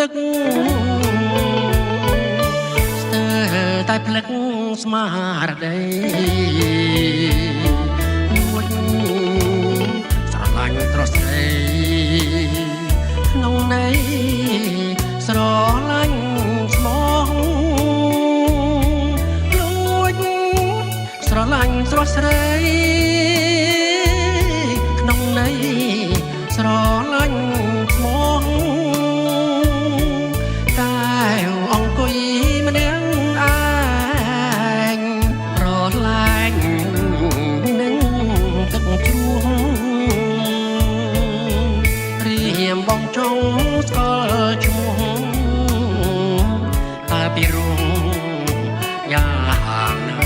ទឹកស្ទើរតែផ្លឹកស្មារតីនួចស្រឡាញ់ត្រស្ដីក្នុងន័យស្រឡាញ់ស្មងលួចស្រឡាញ់ស្រស់ស្រីក្នុងន័យស្រឡាញ់ស្មងតែអង្គុយម្នាក់ឯងប្រឡាញ់នឹងទឹកជ្រោះរៀមបងចង់ស្គាល់ឈ្មោះតាពីរងយ៉ាងណា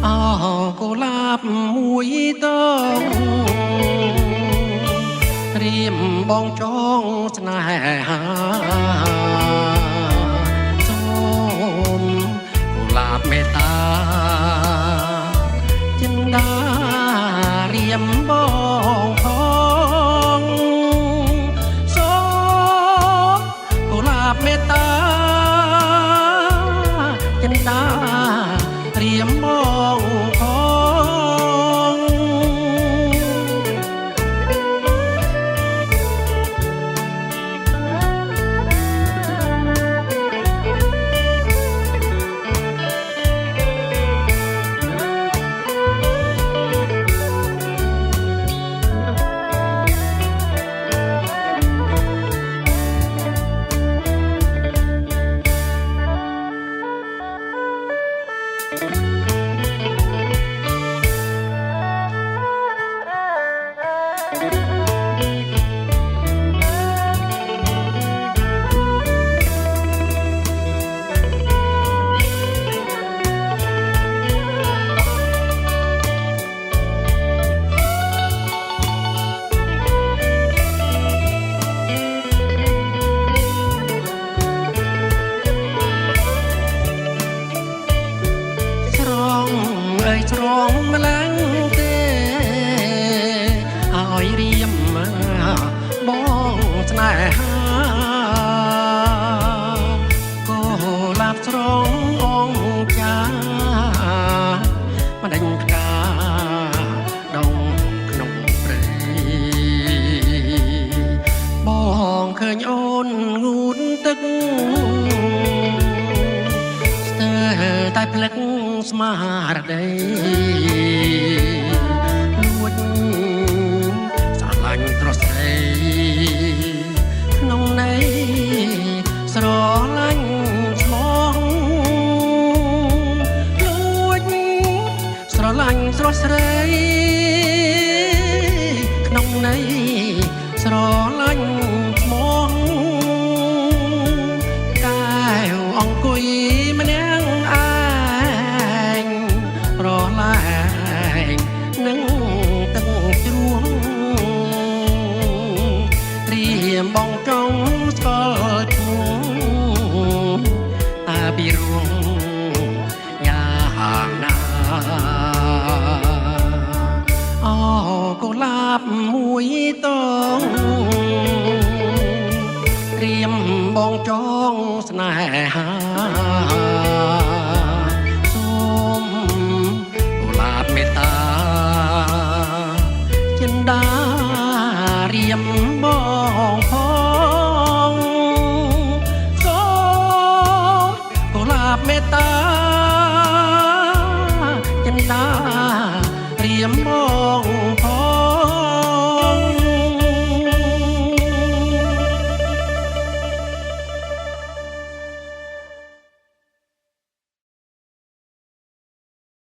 អោកុលាបមួយតងរៀមបងចង់ស្នេហាសូមកុលាបមេត្តាចិន្តារៀមបងផងសូមកុលាបមេត្តាចិន្តារៀមបងផងស្រងម្ល៉េះទេឲ្យរៀមបងស្នេហាកុលាបស្រងអង្គចាមិនដេញផ្កាដងក្នុងព្រៃបងឃើញអូនងូតទឹកស្ទើរតែផ្លឹកស្មារតីនួចស្រឡាញ់ត្រស្ដីក្នុងន័យស្រឡាញ់ស្មងលួចស្រឡាញ់ស្រស់ស្រីក្នុងន័យស្រឡាញ់ស្មងតែអង្គុយម្នាក់ប្រឡាញនឹងទឹកជ្រោះរៀមបងចង់ស្គាល់ឈ្មោះតាពីរងយ៉ាងណាអោកុលាបមួយតងរៀមបងចង់ស្នេហាមេត្តាចិន្តារៀមបង